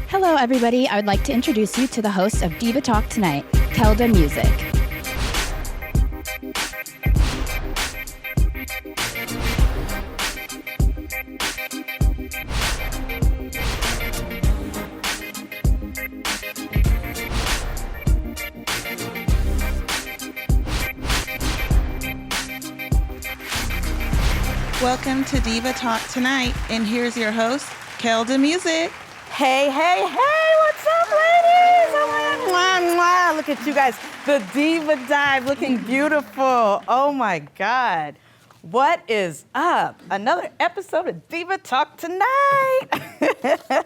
Hello, everybody. I would like to introduce you to the host of Diva Talk Tonite, Keldamuzik. Welcome to Diva Talk Tonite, and here's your host, Keldamuzik. Hey, what's up, ladies? Oh, my, look at you guys. The Diva Dive looking beautiful. Oh, my God. What is up? Another episode of Diva Talk Tonite.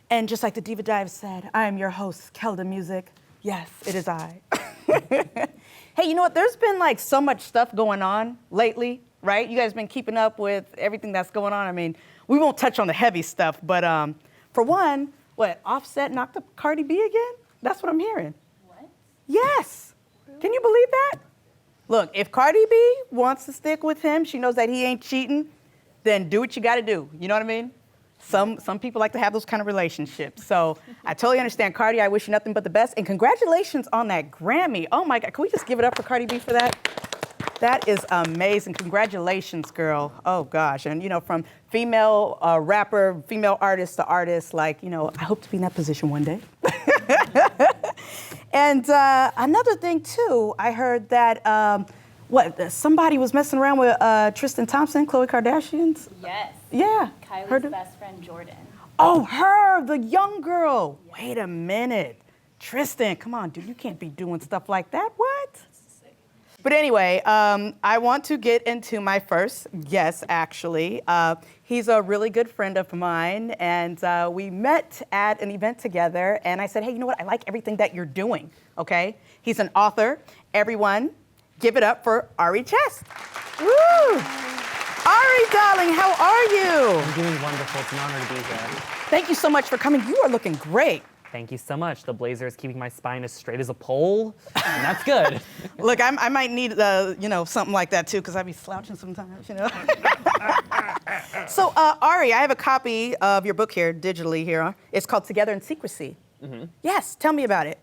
And just like the Diva Dive said, I am your host, Keldamuzik. Yes, it is I. Hey, you know what? There's been like so much stuff going on lately, right? You guys been keeping up with everything that's going on. I mean, we won't touch on the heavy stuff, but for one, Offset knocked up Cardi B again? That's what I'm hearing. What? Yes. Really? Can you believe that? Look, if Cardi B wants to stick with him, she knows that he ain't cheating, then do what you gotta do. You know what I mean? Some people like to have those kind of relationships. So I totally understand. Cardi, I wish you nothing but the best. And congratulations on that Grammy. Oh my God, can we just give it up for Cardi B for that? That is amazing. Congratulations, girl. Oh gosh. And you know, from female rapper, female artist to artist, like, you know, I hope to be in that position one day. And another thing too, I heard that, somebody was messing around with Tristan Thompson, Khloe Kardashian's? Yes. Yeah. Kylie's best friend, Jordan. Oh, her, the young girl. Yeah. Wait a minute. Tristan, come on, dude, you can't be doing stuff like that. What? But anyway, I want to get into my first guest, actually. He's a really good friend of mine, and we met at an event together, and I said, hey, you know what? I like everything that you're doing, okay? He's an author. Everyone, give it up for Ari Chest. Woo! Ari, darling, how are you? I'm doing wonderful. It's an honor to be here. Thank you so much for coming. You are looking great. Thank you so much. The blazer is keeping my spine as straight as a pole, and that's good. Look, I might need, something like that too, because I be slouching sometimes, you know. So, Ari, I have a copy of your book here, digitally here. It's called Together in Secrecy. Mm-hmm. Yes, tell me about it.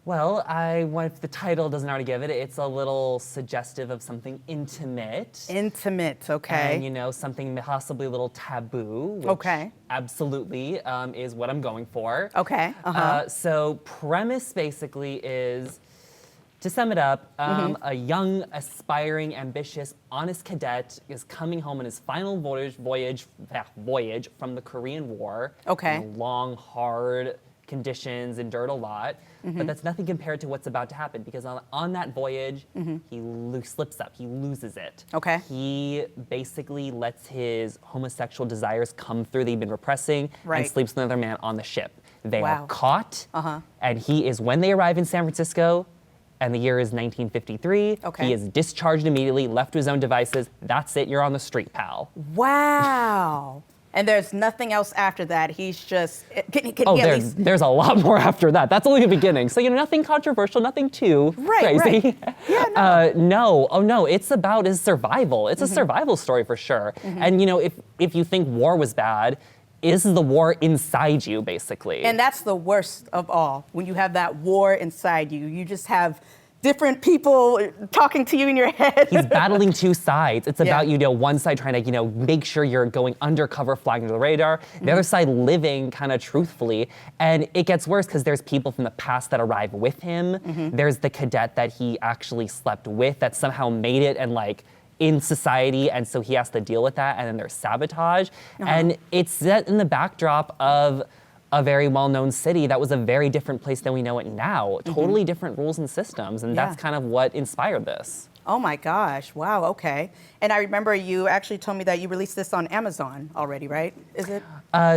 Well, if the title doesn't already give it, it's a little suggestive of something intimate. Intimate, okay. And, you know, something possibly a little taboo, which okay. absolutely is what I'm going for. Okay, uh-huh. So premise basically is, to sum it up, a young, aspiring, ambitious, honest cadet is coming home on his final voyage from the Korean War. Okay. You know, long, hard conditions, endured a lot, but that's nothing compared to what's about to happen, because on that voyage, he slips up, he loses it. Okay. He basically lets his homosexual desires come through that he'd been repressing, right. and sleeps with another man on the ship. They wow. are caught, and he is, when they arrive in San Francisco, and the year is 1953, okay. he is discharged immediately, left to his own devices. That's it, you're on the street, pal. Wow. And there's nothing else after that. He's just, there's a lot more after that. That's only the beginning. So, you know, nothing controversial, nothing too crazy. Right. Yeah, no, it's about his survival. It's a survival story for sure. And, you know, if you think war was bad, this is the war inside you, basically. And that's the worst of all, when you have that war inside you. You just have different people talking to you in your head. He's battling two sides. It's about, you know, one side trying to, you know, make sure you're going undercover, flying under the radar. The other side living kind of truthfully. And it gets worse because there's people from the past that arrive with him. There's the cadet that he actually slept with that somehow made it and like in society, and so he has to deal with that. And then there's sabotage. And it's set in the backdrop of a very well-known city that was a very different place than we know it now. Totally different rules and systems, and that's kind of what inspired this. Oh my gosh, wow, okay. And I remember you actually told me that you released this on Amazon already, right? Is it?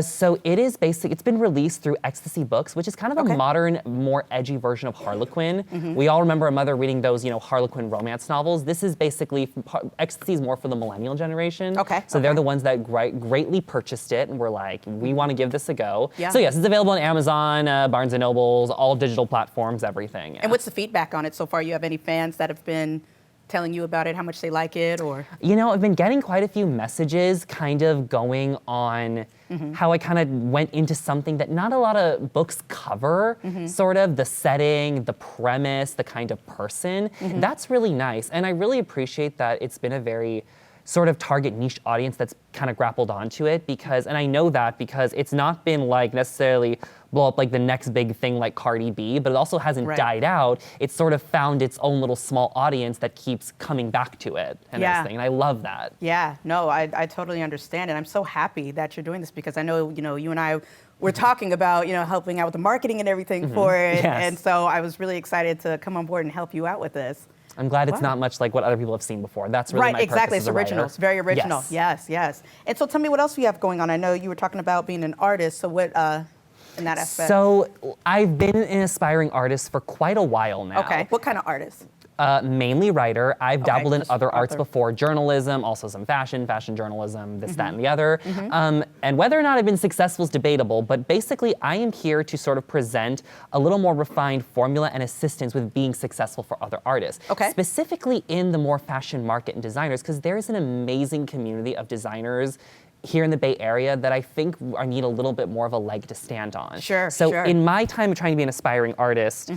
So it is it's been released through Ecstasy Books, which is kind of a modern, more edgy version of Harlequin. We all remember a mother reading those, you know, Harlequin romance novels. This is basically, Ecstasy is more for the millennial generation. So they're the ones that greatly purchased it and were like, we want to give this a go. So yes, it's available on Amazon, Barnes & Nobles, all digital platforms, everything. And what's the feedback on it so far? You have any fans that have been telling you about it, how much they like it, or? You know, I've been getting quite a few messages kind of going on how I kind of went into something that not a lot of books cover, sort of the setting, the premise, the kind of person. That's really nice. And I really appreciate that it's been a very sort of target niche audience that's kind of grappled onto it because, and I know that because it's not been like necessarily blow up like the next big thing like Cardi B, but it also hasn't died out. It's sort of found its own little small audience that keeps coming back to it and everything, and I love that. Yeah, no, I totally understand, and I'm so happy that you're doing this because I know, you know, you and I were talking about, you know, helping out with the marketing and everything for it, and so I was really excited to come on board and help you out with this. I'm glad it's not much like what other people have seen before. That's really my purpose exactly. as It's a original. writer. It's very original. Yes. And so tell me what else you have going on. I know you were talking about being an artist. So what in that aspect? So I've been an aspiring artist for quite a while now. Okay. What kind of artist? Mainly writer. I've dabbled in just other arts author. before, journalism, also some fashion journalism, this, that, and the other. And whether or not I've been successful is debatable, but basically I am here to sort of present a little more refined formula and assistance with being successful for other artists. Okay. Specifically in the more fashion market and designers, because there's an amazing community of designers here in the Bay Area that I think I need a little bit more of a leg to stand on. So in my time of trying to be an aspiring artist,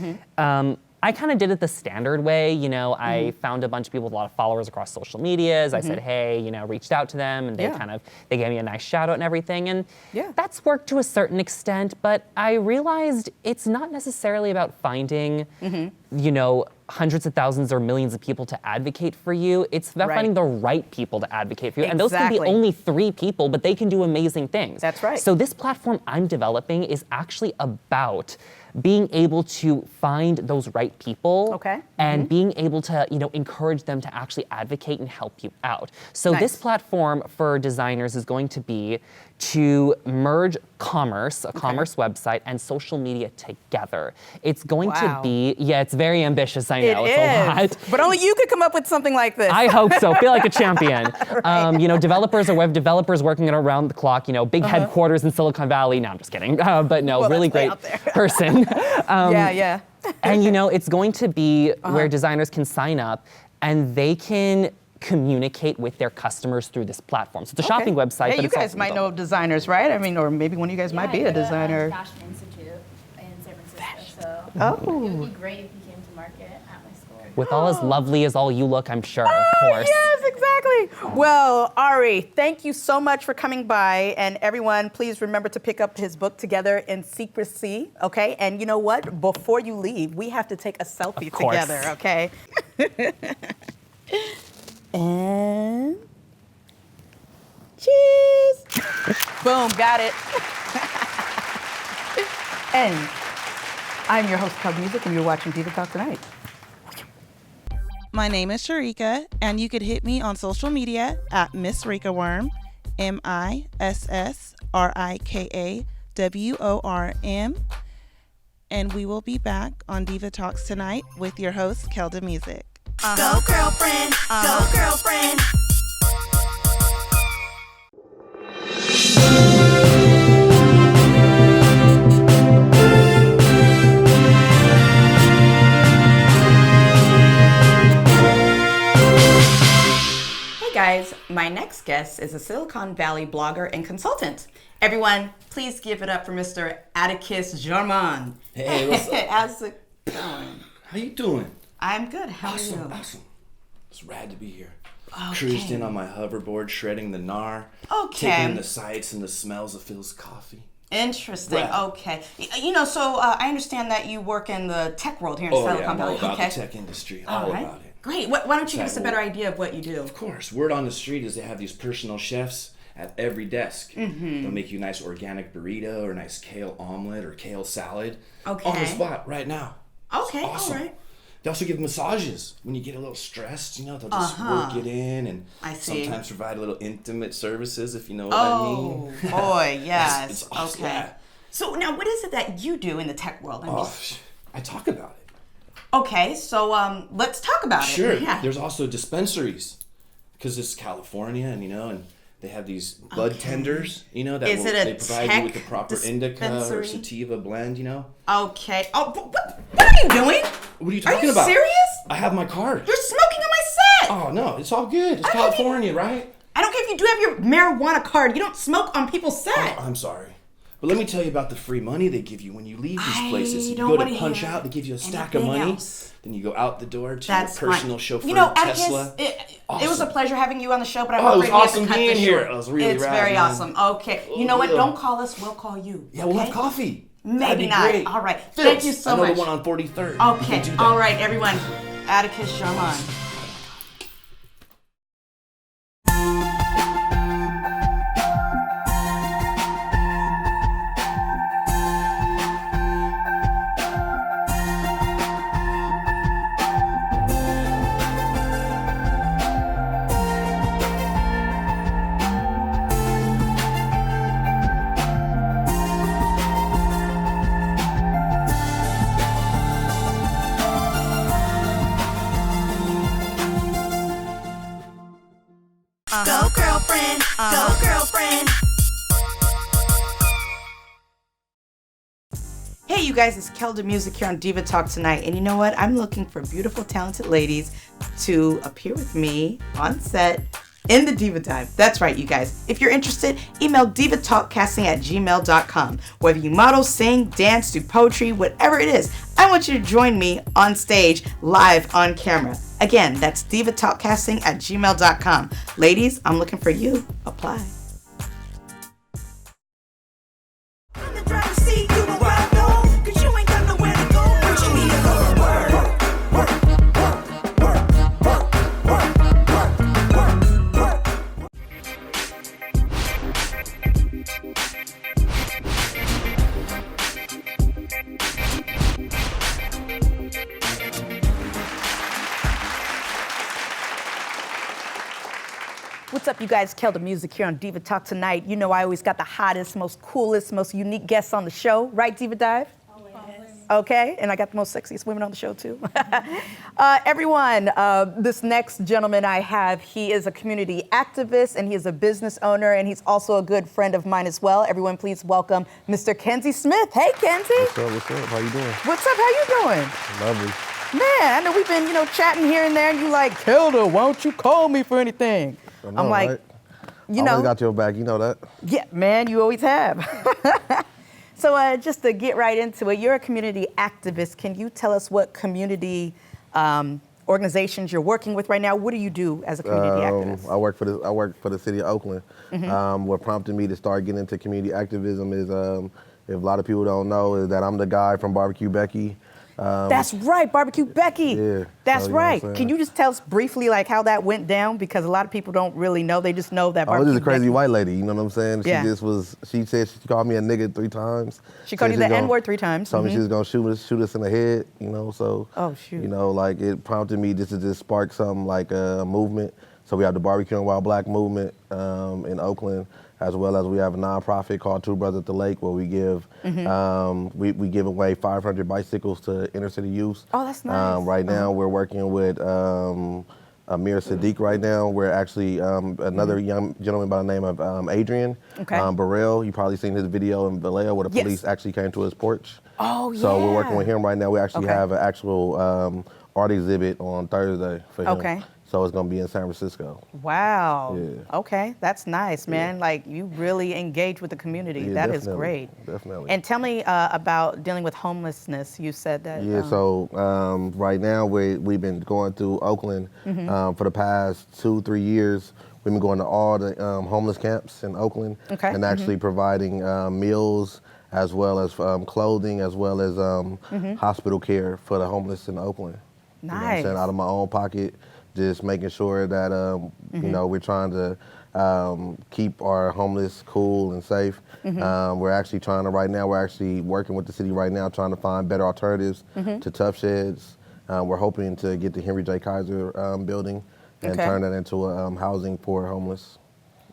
I kind of did it the standard way. You know, I found a bunch of people with a lot of followers across social medias. I said, hey, you know, reached out to them and they gave me a nice shout out and everything. And that's worked to a certain extent, but I realized it's not necessarily about finding, you know, hundreds of thousands or millions of people to advocate for you. It's about finding the right people to advocate for you. And those can be only 3 people, but they can do amazing things. That's right. So this platform I'm developing is actually about being able to find those right people and being able to, you know, encourage them to actually advocate and help you out. So this platform for designers is going to be to merge commerce, a commerce website, and social media together. It's going to be, it's very ambitious, I know, it's a lot. But only you could come up with something like this. I hope so, feel like a champion. You know, developers are web developers working at around the clock, you know, big headquarters in Silicon Valley. No, I'm just kidding, but no, really great person. And you know, it's going to be where designers can sign up and they can communicate with their customers through this platform. So it's a shopping website. Hey, but you guys might know designers, right? I mean, or maybe one of you guys might be a designer. Fashion Institute in San Francisco. So it would be great if you came to market at my school. With all as lovely as all you look, I'm sure, of course. Yes, exactly. Well, Ari, thank you so much for coming by. And everyone, please remember to pick up his book Together in Secrecy, okay? And you know what? Before you leave, we have to take a selfie together, okay? And cheese. Boom, got it. And I'm your host, Keldamuzik, and you're watching Diva Talk Tonite. My name is Sharika, and you could hit me on social media at Miss Rika Worm, MISSRIKAWORM. And we will be back on Diva Talks Tonight with your host, Keldamuzik. Go girlfriend, go girlfriend. Hey guys, my next guest is a Silicon Valley blogger and consultant. Everyone, please give it up for Mr. Atticus German. Hey, what's up? How's it going? How you doing? I'm good. How are you? Awesome. It's rad to be here. Cruised in on my hoverboard, shredding the gnar. Taking in the sights and the smells of Phil's coffee. Interesting. Right. Okay. You know, so I understand that you work in the tech world here in Silicon Valley. I'm all about the tech industry. All about it. Great. Why don't you give us a better idea of what you do? Of course. Word on the street is they have these personal chefs at every desk. They'll make you a nice organic burrito or a nice kale omelet or kale salad. Okay. On the spot right now. Okay. It's awesome. All right. They also give massages when you get a little stressed. You know, they'll just work it in and sometimes provide a little intimate services, if you know what I mean. Oh, boy, yes. It's awesome. Okay. Yeah. So now, what is it that you do in the tech world? I talk about it. Okay, so let's talk about it. Sure. Yeah. There's also dispensaries because it's California, and and they have these bud tenders, that they provide you with the proper indica or sativa blend, Okay. Oh, what are you doing? What are you talking about? Are you serious? I have my card. You're smoking on my what? Oh, no, it's all good. It's California, right? I don't care if you do have your marijuana card. You don't smoke on people's set. Oh, I'm sorry. But let me tell you about the free money they give you when you leave these places. You don't go to wanna punch hear out, they give you a stack of money. else. Then you go out the door to That's your personal fine. chauffeur, You know, Tesla. it was a pleasure having you on the show, but I'm Oh, it was afraid we have awesome to cut being this here. short. It was really It's rad, very man. awesome. Okay. You know what? Don't call us. We'll call you. Yeah, we'll okay? have coffee. Maybe That'd be not. great. All right. Phillips, Thank you so I know much. the one on 43rd. We Okay. can do that. All right, everyone. Atticus Sharman. Go girlfriend, go girlfriend. Hey, you guys, it's Keldamuzik here on Diva Talk Tonight. And you know what? I'm looking for beautiful, talented ladies to appear with me on set in the Diva Dive. That's right, you guys. If you're interested, email divatalkcasting@gmail.com. Whether you model, sing, dance, do poetry, whatever it is, I want you to join me on stage, live on camera. Again, that's divatalkcasting@gmail.com. Ladies, I'm looking for you. Apply. In the driver's seat, you will ride home, 'cause you ain't got nowhere to go. But you need to go to work. What's up, you guys? Keldamuzik here on Diva Talk Tonight. You know I always got the hottest, most coolest, most unique guests on the show. Right, Diva Dive? Always. Okay, and I got the most sexiest women on the show, too. Everyone, this next gentleman I have, he is a community activist, and he is a business owner, and he's also a good friend of mine as well. Everyone, please welcome Mr. Kenzie Smith. Hey, Kenzie. What's up? What's up? How you doing? What's up? How you doing? Lovely. Man, I know we've been, chatting here and there, and you like, Kelda, why don't you call me for anything? I know, I'm like, right? you I know. always got your back. You know that. Yeah, man, you always have. So just to get right into it, you're a community activist. Can you tell us what community organizations you're working with right now? What do you do as a community activist? I work for the city of Oakland. What prompted me to start getting into community activism is, if a lot of people don't know, is that I'm the guy from Barbecue Becky. That's right, Barbecue Becky. Yeah. That's so, you know what I'm right. saying? Can you just tell us briefly like how that went down? Because a lot of people don't really know. They just know that Oh, Barbecue this is a crazy Becky. white lady. You know what I'm saying? Yeah. She said she called me a nigga 3 times. She called you the N-word 3 times. Told me she was gonna shoot us in the head. You know, so. Oh, shoot. You know, like it prompted me just to spark something like a movement. So we have the Barbecue and Wild Black movement in Oakland, as well as we have a nonprofit called Two Brothers at the Lake, where we give we give away 500 bicycles to inner city youth. Oh, that's nice. Right now we're working with Amir Sadiq. Right now we're actually another young gentleman by the name of Adrian Burrell. You probably seen his video in Vallejo where the police actually came to his porch. Oh, yeah. So we're working with him right now. We actually have an actual art exhibit on Thursday for him. Okay. So it's gonna be in San Francisco. Wow. Yeah. Okay, that's nice, man. Like you really engage with the community. Yeah, That is definitely, great. Definitely. And tell me about dealing with homelessness. You said that. Yeah, so right now we've been going through Oakland for the past 2-3 years. We've been going to all the homeless camps in Oakland and actually providing meals as well as clothing as well as hospital care for the homeless in Oakland. Nice. You know what I'm saying? Out of my own pocket, just making sure that you know, we're trying to keep our homeless cool and safe. We're actually trying to we're actually working with the city right now, trying to find better alternatives to tough sheds. We're hoping to get the Henry J. Kaiser building and turn that into a housing for homeless.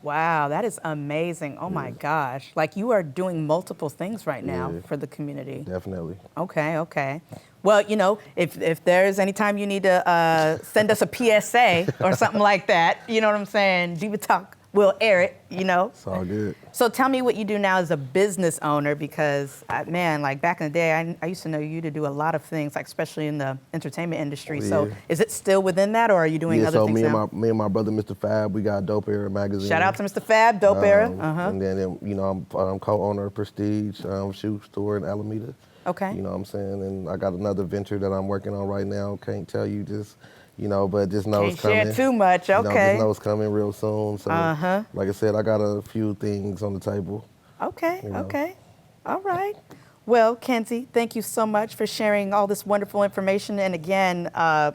Wow, that is amazing. Oh my gosh. Like you are doing multiple things right now for the community. Definitely. Okay, okay. Well, you know, if there's any time you need to send us a PSA or something like that, you know what I'm saying? Diva Talk we'll air it, you know. It's all good. So tell me what you do now as a business owner, because man, like back in the day, I used to know you to do a lot of things, like especially in the entertainment industry. So is it still within that, or are you doing other things now? Me and my brother, Mr. Fab, we got Dope Era magazine. Shout out to Mr. Fab, Dope Era. And then, you know, I'm co-owner of Prestige shoe store in Alameda. Okay. You know what I'm saying? And I got another venture that I'm working on right now. Can't tell you just, you know, but just know it's coming. Can't share too much, okay. You know, just know it's coming real soon. So, like I said, I got a few things on the table. Okay, you know. okay. All right. Well, Kenzie, thank you so much for sharing all this wonderful information. And again,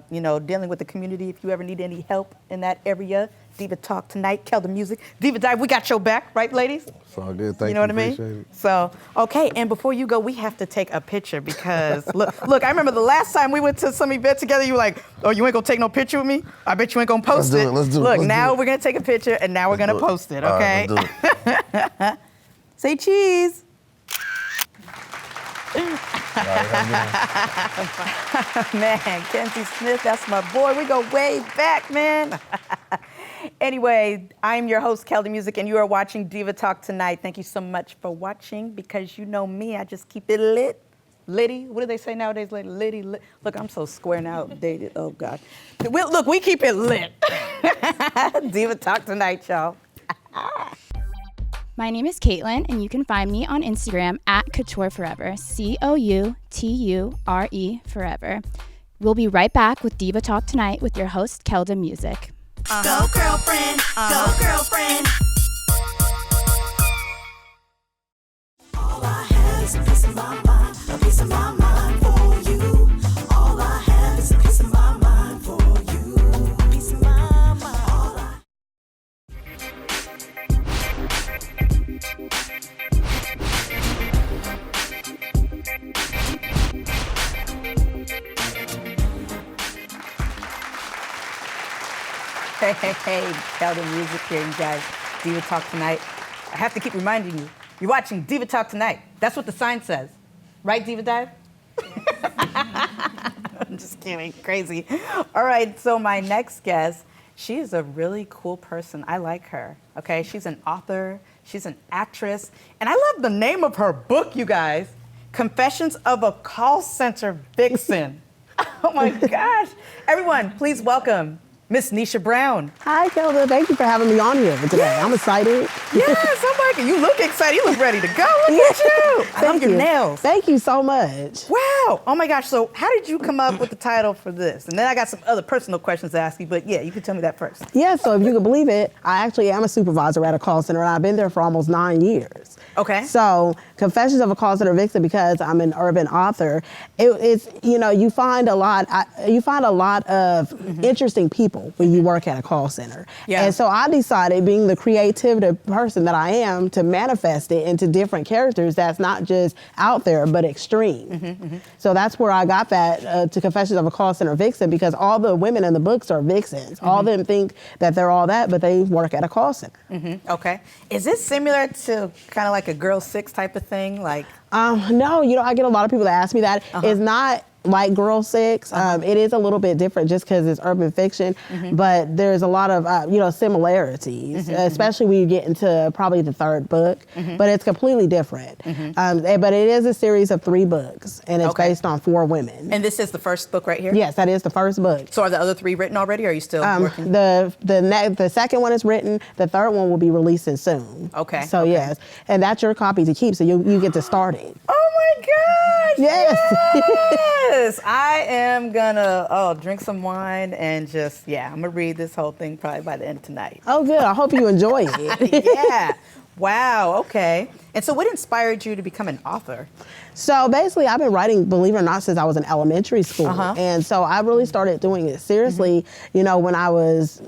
you know, dealing with the community. If you ever need any help in that area, Diva Talk Tonite, Keldamuzik, Diva Dive, we got your back, right, ladies? It's all good. Thank you. You know what I mean? So, okay, and before you go, we have to take a picture because, look, I remember the last time we went to some event together, you were like, oh, you ain't gonna take no picture with me? I bet you ain't gonna post it. Let's do it. Look, now we're gonna take a picture and now we're gonna post it, okay? All right, let's do it. Say cheese. Man, Kenzie Smith, that's my boy. We go way back, man. Anyway, I'm your host, Keldamuzik, and you are watching Diva Talk Tonite. Thank you so much for watching, because you know me, I just keep it lit. Litty, what do they say nowadays? Like litty, lit. Look, I'm so square now, outdated. Oh, God. Look, we keep it lit. Diva Talk Tonite, y'all. My name is Caitlin, and you can find me on Instagram at Couture Forever, COUTURE Forever. We'll be right back with Diva Talk Tonite with your host, Keldamuzik. Go girlfriend, go girlfriend. All I have is a piece of my mind, a piece of my mind for you. All I have is a piece of my mind for you, a piece of my mind. All I Hey, Keldamuzik here, you guys. Diva Talk Tonite. I have to keep reminding you, you're watching Diva Talk Tonite. That's what the sign says. Right, Diva Dive? I'm just kidding, crazy. All right, so my next guest, she is a really cool person. I like her, okay? She's an author, she's an actress, and I love the name of her book, you guys. Confessions of a Call Center Vixen. Oh my gosh. Everyone, please welcome Miss Nisha Brown. Hi, Kelda. Thank you for having me on here today. Yes. I'm excited. Yes, I'm like, you look excited. You look ready to go. Look at you. I love your nails. Thank you so much. Wow. Oh my gosh. So how did you come up with the title for this? And then I got some other personal questions to ask you, but yeah, you can tell me that first. Yeah, so if you can believe it, I actually am a supervisor at a call center, and I've been there for almost 9 years. Okay. So Confessions of a Call Center Vixen, because I'm an urban author, it's, you know, you find a lot of interesting people when you work at a call center. Yeah. And so I decided, being the creative person that I am, to manifest it into different characters that's not just out there, but extreme. So that's where I got that to Confessions of a Call Center Vixen, because all the women in the books are vixens. All of them think that they're all that, but they work at a call center. Okay. Is this similar to kind of like a Girl 6 type of thing? Like, no, you know, I get a lot of people that ask me that. It's not like Girl 6. It is a little bit different just because it's urban fiction, but there's a lot of, you know, similarities, especially when you get into probably the third book, but it's completely different. But it is a series of 3 books, and it's based on 4 women. And this is the first book right here? Yes, that is the first book. So are the other 3 written already, or are you still working? The second one is written. The third one will be releasing soon. Okay. So yes, and that's your copy to keep, so you get to start it. Oh my gosh! Yes. Yes, I am gonna drink some wine and just, I'm gonna read this whole thing probably by the end of tonight. Oh, good. I hope you enjoy it. Yeah. Wow. Okay. And so, what inspired you to become an author? So basically, I've been writing, believe it or not, since I was in elementary school, and so I really started doing it seriously. You know, when I was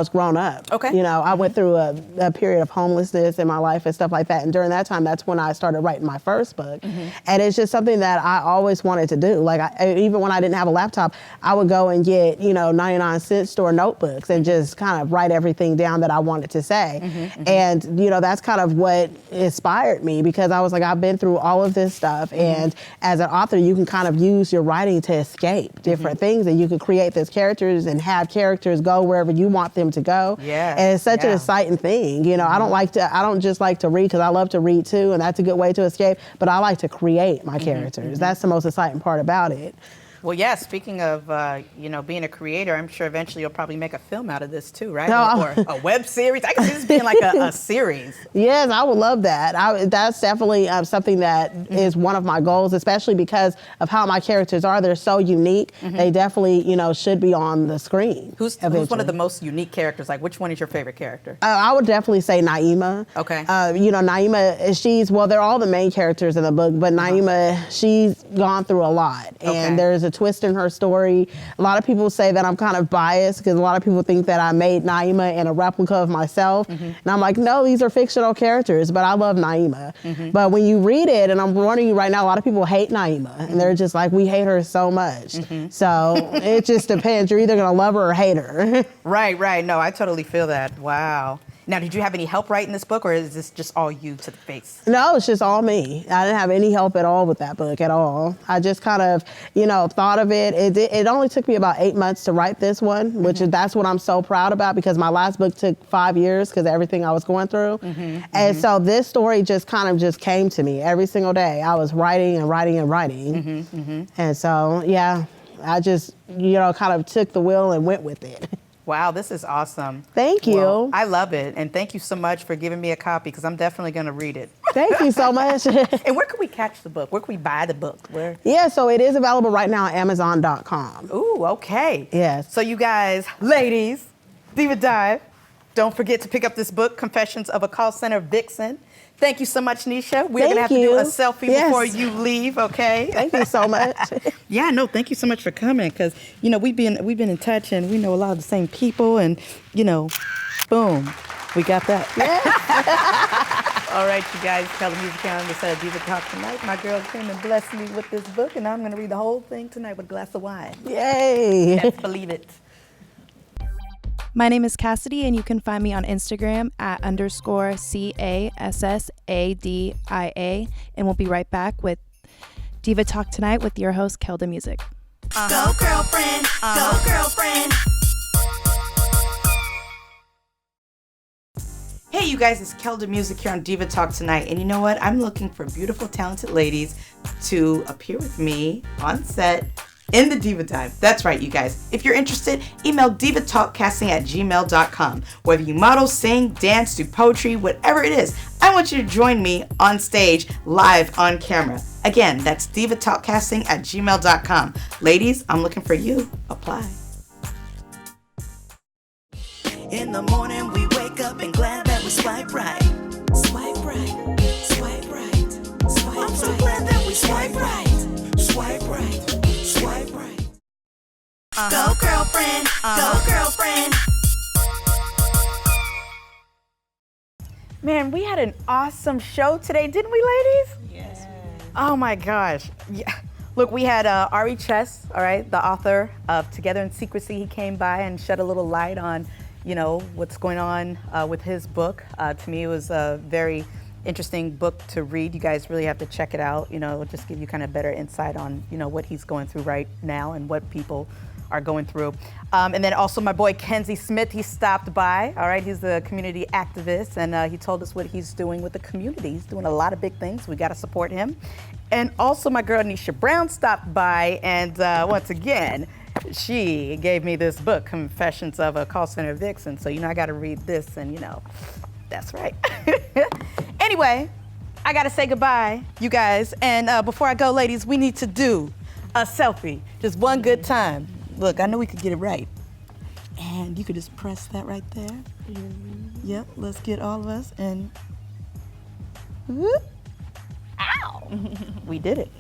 grown up. Okay. You know, I went through a period of homelessness in my life and stuff like that. And during that time, that's when I started writing my first book. And it's just something that I always wanted to do. Like, even when I didn't have a laptop, I would go and get, 99-cent store notebooks and just kind of write everything down that I wanted to say. And, that's kind of what inspired me, because I was like, I've been through all of this stuff. And as an author, you can kind of use your writing to escape different things, and you can create those characters and have characters go wherever you want them to go. Yeah. And it's such an exciting thing. You know, I don't just like to read because I love to read too, and that's a good way to escape, but I like to create my characters. That's the most exciting part about it. Well, yeah, speaking of, being a creator, I'm sure eventually you'll probably make a film out of this too, right? No. Or a web series. I can see this being like a series. Yes, I would love that. That's definitely something that is one of my goals, especially because of how my characters are. They're so unique. They definitely, should be on the screen. Who's one of the most unique characters? Like, which one is your favorite character? I would definitely say Naima. Okay. Naima, they're all the main characters in the book, but Naima, she's gone through a lot. And there's a twist in her story. A lot of people say that I'm kind of biased because a lot of people think that I made Naima in a replica of myself. And I'm like, no, these are fictional characters, but I love Naima. But when you read it, and I'm warning you right now, a lot of people hate Naima. And they're just like, we hate her so much. So it just depends. You're either going to love her or hate her. Right. No, I totally feel that. Wow. Now, did you have any help writing this book, or is this just all you to the face? No, it's just all me. I didn't have any help at all with that book at all. I just kind of, thought of it. It only took me about 8 months to write this one, that's what I'm so proud about, because my last book took 5 years because of everything I was going through. And so this story just kind of just came to me every single day. I was writing and writing and writing. And so, yeah, I just, kind of took the wheel and went with it. Wow, this is awesome. Thank you. Well, I love it. And thank you so much for giving me a copy, because I'm definitely going to read it. Thank you so much. And where can we catch the book? Where can we buy the book? Where? Yeah, so it is available right now on Amazon.com. Ooh, okay. Yes. So you guys, ladies, Diva Dive, don't forget to pick up this book, Confessions of a Call Center Vixen. Thank you so much, Nisha. We're going to have to do a selfie before you leave, okay? Thank you so much. Yeah, no, thank you so much for coming, because, we've been in touch, and we know a lot of the same people, and, boom, we got that. Yeah. All right, you guys, Keldamuzik on the set of Diva Talk Tonite. My girl came and blessed me with this book, and I'm going to read the whole thing tonight with a glass of wine. Yay. Let's believe it. My name is Cassidy, and you can find me on Instagram at _CASSADIA, and we'll be right back with Diva Talk Tonite with your host, Keldamuzik. Go girlfriend, go girlfriend. Hey, you guys, it's Keldamuzik here on Diva Talk Tonite, and you know what? I'm looking for beautiful, talented ladies to appear with me on set in the Diva Dive. That's right, you guys. If you're interested, email divatalkcasting@gmail.com. Whether you model, sing, dance, do poetry, whatever it is, I want you to join me on stage, live on camera. Again, that's divatalkcasting@gmail.com. Ladies, I'm looking for you. Apply. In the morning we wake up and glad that we swipe right. Swipe right, swipe right, swipe right. I'm so glad that we swipe right. Swipe right, swipe right. Go girlfriend, go girlfriend. Man, we had an awesome show today, didn't we, ladies? Yes. Oh my gosh. Yeah. Look, we had Ari Chess, all right, the author of Together in Secrecy. He came by and shed a little light on, what's going on with his book. To me, it was a very interesting book to read. You guys really have to check it out. It'll just give you kind of better insight on, what he's going through right now and what people are going through. And then also my boy Kenzie Smith, he stopped by, all right? He's a community activist, and he told us what he's doing with the community. He's doing a lot of big things. We gotta support him. And also my girl Nisha Brown stopped by, and once again, she gave me this book, Confessions of a Call Center Vixen. So, I gotta read this, and that's right. Anyway, I gotta say goodbye, you guys. And before I go, ladies, we need to do a selfie. Just one good time. Look, I know we could get it right. And you could just press that right there. Yep, let's get all of us and whoop. Ow! We did it.